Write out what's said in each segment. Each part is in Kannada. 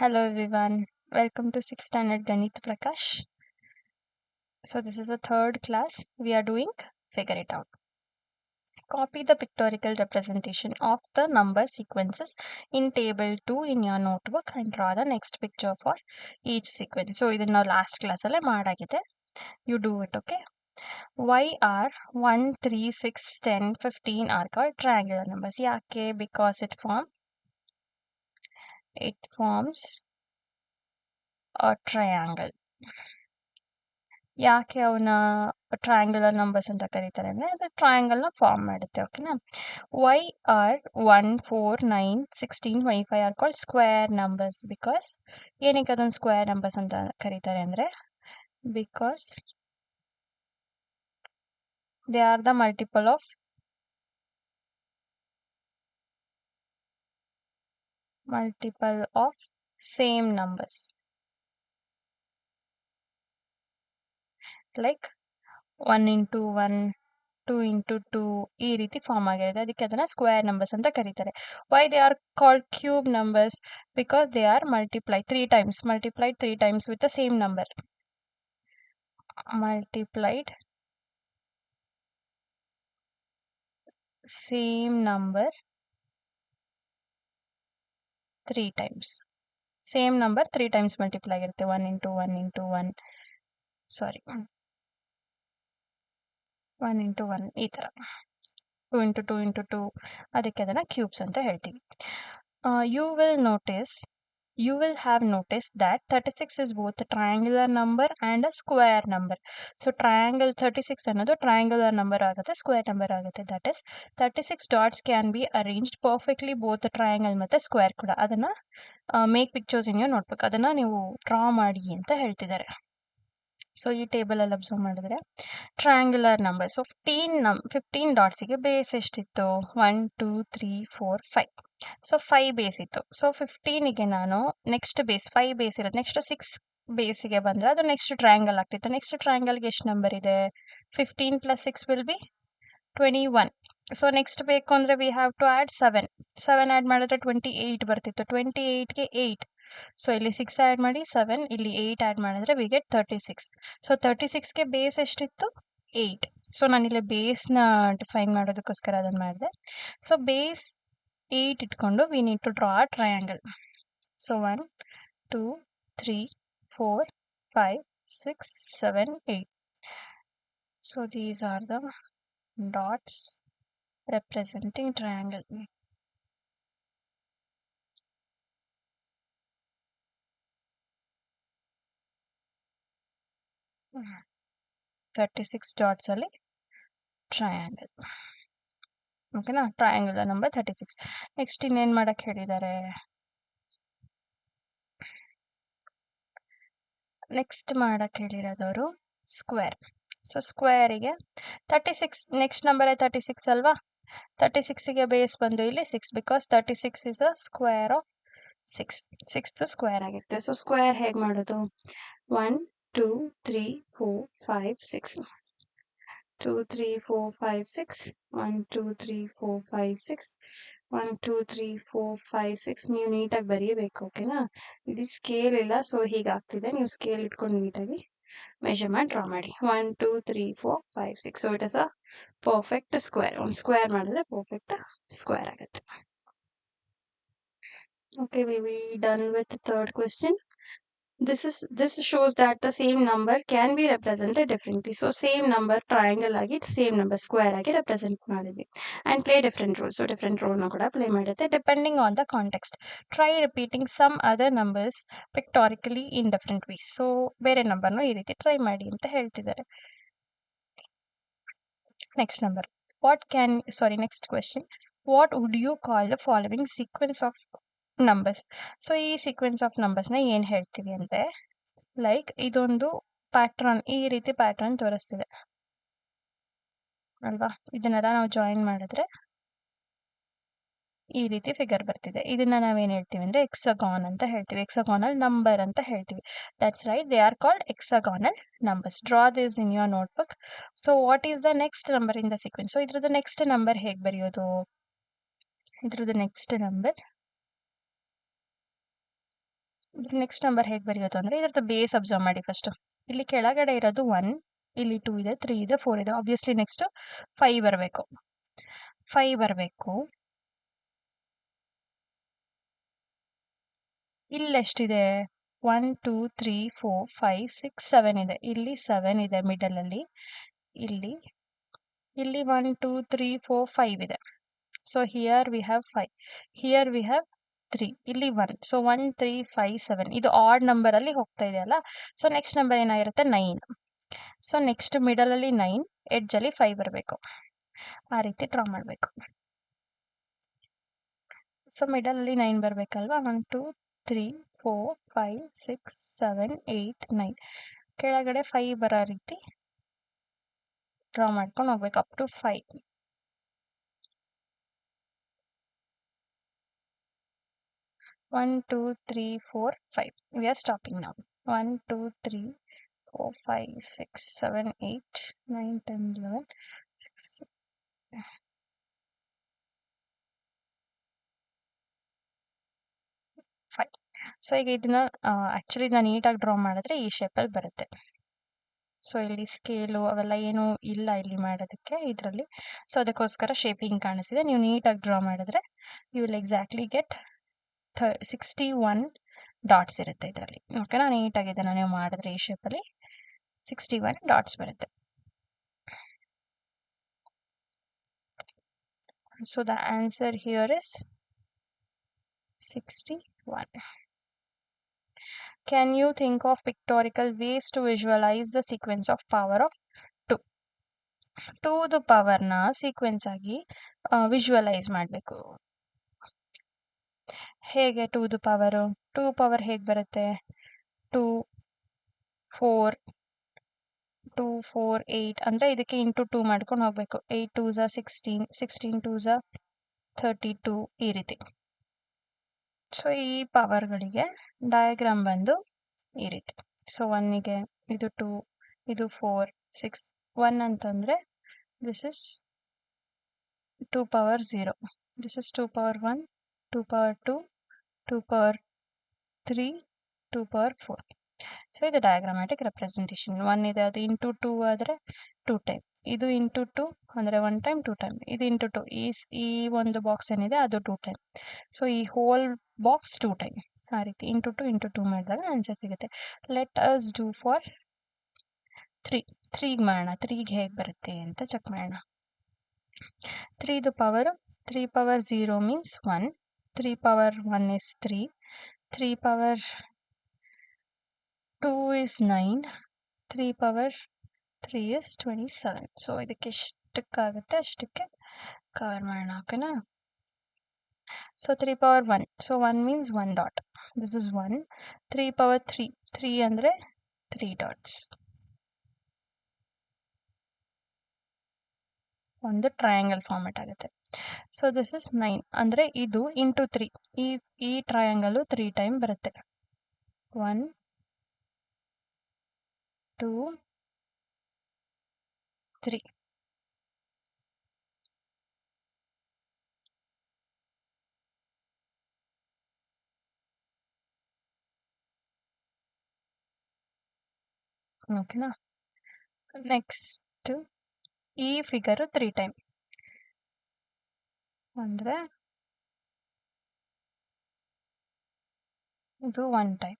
Hello everyone, welcome to 6th standard Ganit Prakash. So this is the third class we are doing figure it out. Copy the pictorial representation of the number sequences in table 2 in your notebook and draw the next picture for each sequence. So ಇದನ್ನ ನಾವು last class ಅಲ್ಲೇ ಮಾಡಾಗಿದೆ. You do it, okay? Why are 1, 3, 6, 10, 15 are called triangular numbers? ಯಾಕೆ? Because it forms a triangle. ಯಾಕೆ ಅವನ್ನ ಟ್ರಯಾಂಗ್ಯುಲರ್ ನಂಬರ್ಸ್ ಅಂತ ಕರೀತಾರೆ ಅಂದ್ರೆ ಅದು ಟ್ರಯಾಂಗಲ್ ನ ಫಾರ್ಮ್ ಮಾಡುತ್ತೆ. ಓಕೆನಾ? Why are 1, 4, 9, 16, 25 are called square numbers. Because ಏನಕ್ಕೆ ಅದೊಂದು ಸ್ಕ್ವೇರ್ ನಂಬರ್ಸ್ ಅಂತ ಕರೀತಾರೆ ಅಂದ್ರೆ because they are the multiple of same numbers. Like 1 into 1, 2 into 2 ಈ ರೀತಿ ಫಾರ್ಮ್ ಆಗಿರುತ್ತೆ. ಅದಕ್ಕೆ ಅದನ್ನ ಸ್ಕ್ವೇರ್ ನಂಬರ್ಸ್ ಅಂತ ಕರೀತಾರೆ. Why they are called cube numbers? Because they are multiplied 3 times with the same number. Multiplied same number 3 times. Same number 3 times multiply ಆಗಿರುತ್ತೆ. 1 into 1 into 1. ಸಾರಿ 1 into 1 ಈ ತರ 2 into 2 into 2. ಅದಕ್ಕೆ ಅದನ್ನ ಕ್ಯೂಬ್ಸ್ ಅಂತ ಹೇಳ್ತೀವಿ. You will have noticed that 36 is both a triangular number and a square number. So triangle 36 ಅನ್ನೋದು triangular number ಆಗುತ್ತೆ, square number ಆಗುತ್ತೆ. That is 36 dots can be arranged perfectly both triangle ಮತ್ತೆ square ಕೂಡ. ಅದನ್ನ make pictures in your notebook. ಅದನ್ನ ನೀವು ಡ್ರಾ ಮಾಡಿ ಅಂತ ಹೇಳ್ತಿದ್ದಾರೆ. ಸೊ ಈ ಟೇಬಲ್ ಅಲ್ಲಿ ಅಬ್ಸರ್ವ್ ಮಾಡಿದ್ರೆ ಟ್ರಯಾಂಗ್ಯುಲರ್ ನಂಬರ್. ಸೊ 15 ಡಾಟ್ಸಿಗೆ ಬೇಸ್ ಎಷ್ಟಿತ್ತು? 1, 2, 3, 4, 5. ಸೊ 5 ಬೇಸ್ ಇತ್ತು. ಸೊ 15ಗೆ ನಾನು ನೆಕ್ಸ್ಟ್ ಬೇಸ್ 5 ಬೇಸ್ ಇರೋದು. ನೆಕ್ಸ್ಟ್ 6 ಬೇಸಿಗೆ ಬಂದ್ರೆ ಅದು ನೆಕ್ಸ್ಟ್ ಟ್ರಯಾಂಗಲ್ ಆಗ್ತಿತ್ತು. ನೆಕ್ಸ್ಟ್ ಟ್ರಯಾಂಗಲ್ಗೆ ಎಷ್ಟು ನಂಬರ್ ಇದೆ? 15 + 6 ವಿಲ್ ಬಿ 21. ಸೊ ನೆಕ್ಸ್ಟ್ ಬೇಕು ಅಂದ್ರೆ we have to add 7 add ಮಾಡಿದ್ರೆ 28 ಬರ್ತಿತ್ತು. 28ಗೆ 8. ಸೊ ಇಲ್ಲಿ 6 ಆಡ್ ಮಾಡಿ 7, ಇಲ್ಲಿ 8 ಆಡ್ ಮಾಡಿದ್ರೆ ವಿ ಗೆಟ್ 36. ಸೊ 36ಗೆ ಬೇಸ್ ಎಷ್ಟಿತ್ತು? 8. ಸೊ ನಾನಿಲ್ಲಿ ಬೇಸ್ನ ಡಿಫೈನ್ ಮಾಡೋದಕ್ಕೋಸ್ಕರ ಅದನ್ನ ಮಾಡಿದೆ. ಸೊ ಬೇಸ್ 8 ಇಟ್ಕೊಂಡು we need to draw a triangle. So 1, 2, 3, 4, 5, 6, 7, 8. So these are the dots representing triangle. Mm. 36 dots ಅಲ್ಲಿ ಟ್ರಯಾಂಗಲ್. ಓಕೆನಾ? Triangular number 36. ನೆಕ್ಸ್ಟ್ ಇನ್ನೇನ್ ಮಾಡಕ್ ಹೇಳಿದ್ದಾರೆ? ನೆಕ್ಸ್ಟ್ ಮಾಡಕ್ ಹೇಳಿರೋದವರು ಸ್ಕ್ವೇರ್. ಸೊ ಸ್ಕ್ವೇರಿಗೆ 36 ನೆಕ್ಸ್ಟ್ ನಂಬರ್ 36 ಅಲ್ವಾ? 36ಗೆ ಬೇಸ್ ಬಂದು ಇಲ್ಲಿ 6 because 36 is a square of 6. 6th square ಆಗುತ್ತೆ. ಸೊ ಸ್ಕ್ವೇರ್ ಹೇಗೆ ಮಾಡೋದು? 1, 2, 3, 4, 5, 6. 2, 3, 4, 5, 6. 1, 2, 3, 4, 5, 6. 1, 2, 3, 4, 5, 6. ನೀವು ನೀಟಾಗಿ ಬರೀಬೇಕು. ಓಕೆನಾ? ಇದು ಸ್ಕೇಲ್ ಇಲ್ಲ, ಸೊ ಹೀಗಾಗ್ತಿದೆ. ನೀವು ಸ್ಕೇಲ್ ಇಟ್ಕೊಂಡು ನೀಟಾಗಿ ಮೆಷರ್ಮೆಂಟ್ ಡ್ರಾ ಮಾಡಿ. 1, 2, 3, 4, 5, 6. So it is a perfect square. ಒಂದು ಸ್ಕ್ವೇರ್ ಮಾಡಿದ್ರೆ ಪರ್ಫೆಕ್ಟ್ ಸ್ಕ್ವೇರ್ ಆಗುತ್ತೆ. Okay, we done with the third question. This shows that the same number can be represented differently. So same number triangle ಆಗಿ same number square ಆಗಿ represent ಮಾಡಿದ್ವಿ. And play different roles. So different role ನ ಕೂಡ play ಮಾಡುತ್ತೆ depending on the context. Try repeating some other numbers pictorially in different ways. So ಬೇರೆ ನಂಬರ್ನು ಈ ರೀತಿ ಟ್ರೈ ಮಾಡಿ ಅಂತ ಹೇಳ್ತಿದ್ದಾರೆ. Next question. What would you call the following sequence of numbers? So ಈ ಸೀಕ್ವೆನ್ಸ್ ಆಫ್ ನಂಬರ್ಸ್ನ ಏನು ಹೇಳ್ತೀವಿ ಅಂದರೆ ಲೈಕ್ ಇದೊಂದು ಪ್ಯಾಟ್ರನ್, ಈ ರೀತಿ ಪ್ಯಾಟ್ರನ್ ತೋರಿಸ್ತಿದೆ ಅಲ್ವಾ? ಇದನ್ನೆಲ್ಲ ನಾವು ಜಾಯಿನ್ ಮಾಡಿದ್ರೆ ಈ ರೀತಿ ಫಿಗರ್ ಬರ್ತಿದೆ. ಇದನ್ನ ನಾವೇನು ಹೇಳ್ತೀವಿ ಅಂದರೆ ಎಕ್ಸಗಾನ್ ಅಂತ ಹೇಳ್ತೀವಿ. ಎಕ್ಸಗಾನಲ್ ನಂಬರ್ ಅಂತ ಹೇಳ್ತೀವಿ. That's right, they are called hexagonal numbers. Draw this in your notebook. So what is the next number in the sequence? So ಇದ್ರದ್ದು ನೆಕ್ಸ್ಟ್ ನಂಬರ್ ಹೇಗೆ ಬರೆಯೋದು? ಇದ್ರದ್ದು ನೆಕ್ಸ್ಟ್ ನಂಬರ್ ನೆಕ್ಸ್ಟ್ ನಂಬರ್ ಹೇಗೆ ಬರೆಯೋದು ಅಂದರೆ ಇದ್ರದ್ದು ಬೇಸ್ ಅಬ್ಸರ್ವ್ ಮಾಡಿ ಫಸ್ಟು. ಇಲ್ಲಿ ಕೆಳಗಡೆ ಇರೋದು 1, ಇಲ್ಲಿ 2 ಇದೆ, 3 ಇದೆ, 4 ಇದೆ. ಆಬ್ವಿಯಸ್ಲಿ ನೆಕ್ಸ್ಟು 5 ಬರಬೇಕು. 5 ಬರಬೇಕು. ಇಲ್ಲೆಷ್ಟಿದೆ? 1 2 3 4 5 6 7 ಇದೆ. ಇಲ್ಲಿ 7 ಇದೆ ಮಿಡಲಲ್ಲಿ. ಇಲ್ಲಿ 1 2 3 4 5 ಇದೆ. So here we have 5. Here we have 3. ಇಲ್ಲಿ 1. ಸೊ 1 3 5 7 ಇದು ಆಡ್ ನಂಬರಲ್ಲಿ ಹೋಗ್ತಾ ಇದೆಯಲ್ಲ. ಸೊ ನೆಕ್ಸ್ಟ್ ನಂಬರ್ ಏನಾಗಿರುತ್ತೆ? 9. ಸೊ ನೆಕ್ಸ್ಟ್ ಮಿಡಲಲ್ಲಿ 9, ಎಡ್ಜಲ್ಲಿ 5 ಬರಬೇಕು. ಆ ರೀತಿ ಡ್ರಾ ಮಾಡಬೇಕು. ಸೊ ಮಿಡಲಲ್ಲಿ 9 ಬರಬೇಕಲ್ವಾ? 1 2 3 4 5 6 7 8 9. ಕೆಳಗಡೆ 5 ಬರೋ ರೀತಿ ಡ್ರಾ ಮಾಡ್ಕೊಂಡು ಹೋಗ್ಬೇಕು up to 5. 1 2 3 4 5. We are stopping now. 1 2 3 4 5 6 7 8 9 10 11 6 5. So ಈಗ ಇದನ್ನ ಆಕ್ಚುಲಿ ನಾನು ನೀಟಾಗಿ ಡ್ರಾ ಮಾಡಿದ್ರೆ ಈ ಶೇಪಲ್ಲಿ ಬರುತ್ತೆ. ಸೊ ಇಲ್ಲಿ ಸ್ಕೇಲು ಅವೆಲ್ಲ ಏನೂ ಇಲ್ಲ ಇಲ್ಲಿ ಮಾಡೋದಕ್ಕೆ ಇದರಲ್ಲಿ. ಸೊ ಅದಕ್ಕೋಸ್ಕರ ಶೇಪ್ ಹಿಂಗೆ ಕಾಣಿಸಿದೆ. ನೀವು ನೀಟಾಗಿ ಡ್ರಾ ಮಾಡಿದ್ರೆ you will exactly get 61 dots ಇರುತ್ತೆ ಇದರಲ್ಲಿ. ಓಕೆನಾ? ನೀಟಾಗಿ ಇದನ್ನು ನೀವು ಮಾಡಿದ್ರೆ ಈ ಶೇಪಲ್ಲಿ 61 ಡಾಟ್ಸ್ ಬರುತ್ತೆ. So the answer here is 61. Can you think of pictorial ways to visualize the sequence of power of 2? 2 ಪವರ್ನ sequence ಆಗಿ ವಿಜುವಲೈಸ್ ಮಾಡಬೇಕು. ಹೇಗೆ 2 ಪವರು? 2 ಪವರ್ ಹೇಗೆ ಬರುತ್ತೆ? 2 4 2 4 8 ಅಂದರೆ ಇದಕ್ಕೆ ಇಂಟು 2 ಮಾಡ್ಕೊಂಡು ಹೋಗಬೇಕು. 8 2s 16, 16 2s 32 ಈ ರೀತಿ. ಸೊ ಈ ಪವರ್ಗಳಿಗೆ ಡಯಾಗ್ರಾಮ್ ಬಂದು ಈ ರೀತಿ. ಸೊ 1ಗೆ ಇದು 2, ಇದು 4 6. 1 ಅಂತಂದರೆ this is 2 power 0, this is 2 power 1, 2 power 2, 2 power 3, 2 power 4. So ಇದು ಡಯಾಗ್ರಾಮ್ಯಾಟಿಕ್ ರೆಪ್ರೆಸೆಂಟೇಷನ್. 1 ಇದೆ ಅದು ಇಂಟು 2 ಆದರೆ 2 ಟೈಮ್, ಇದು ಇಂಟು 2 ಅಂದರೆ 1 ಟೈಮ್ 2 ಟೈಮ್, ಇದು ಇಂಟು 2 ಈ ಒಂದು ಬಾಕ್ಸ್ ಏನಿದೆ ಅದು 2 ಟೈಮ್. ಸೊ ಈ ಹೋಲ್ ಬಾಕ್ಸ್ 2 ಟೈಮ್. ಆ ರೀತಿ ಇಂಟು 2 ಮಾಡಿದಾಗ ಆನ್ಸರ್ ಸಿಗುತ್ತೆ. ಲೆಟ್ ಅಸ್ ಡೂ ಫಾರ್ 3ಗೆ ಮಾಡೋಣ. 3ಗೆ ಹೇಗೆ ಬರುತ್ತೆ ಅಂತ ಚೆಕ್ ಮಾಡೋಣ. 3 power 3 power 0 means 1, 3 power 1 is 3, 3 power 2 is 9, 3 power 3 is 27. So ಇದಕ್ಕೆ ಎಷ್ಟಕ್ಕಾಗುತ್ತೆ ಅಷ್ಟಕ್ಕೆ ಕವರ್ ಮಾಡೋಣ. ಓಕೆನಾ? So 3 power 1, so 1 means 1 dot. This is 1. 3 power 3, 3 ಅಂದರೆ 3 dots. ಒಂದು ಟ್ರಯಾಂಗಲ್ ಫಾರ್ಮೆಟ್ ಆಗುತ್ತೆ. ಸೊ ದಿಸ್ ಇಸ್ 9 ಅಂದರೆ ಇದು ಇಂಟು 3. ಈ ಟ್ರಯಾಂಗಲು 3 ಟೈಮ್ ಬರುತ್ತೆ. 1 2 3. ಓಕೆನಾ? ನೆಕ್ಸ್ಟ್ ಈ ಫಿಗರು 3 ಟೈಮ್ ಅಂದರೆ ಇದು 1 ಟೈಮ್,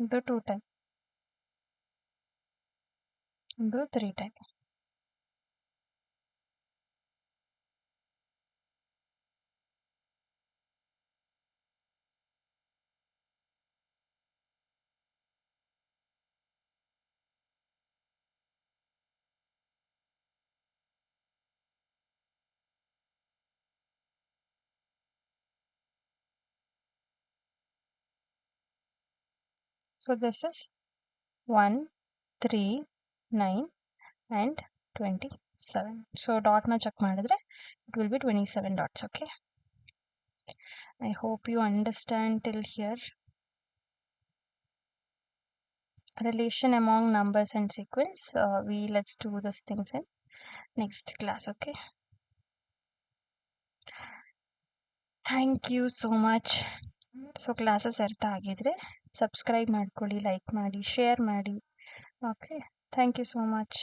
ಇದು 2 ಟೈಮ್, ಇದು 3 time. So this is 1 3 9 and 27. So ಡಾಟ್ನ ಚೆಕ್ ಮಾಡಿದ್ರೆ it will be 27 dots. Okay, I hope you understand till here. Relation among numbers and sequence. Let's do these things in next class. Okay. Thank you so much. So classes ಅರ್ಥ ಆಗಿದ್ರೆ ಸಬ್ಸ್ಕ್ರೈಬ್ ಮಾಡ್ಕೊಳ್ಳಿ, ಲೈಕ್ ಮಾಡಿ, ಶೇರ್ ಮಾಡಿ. Okay, thank you so much.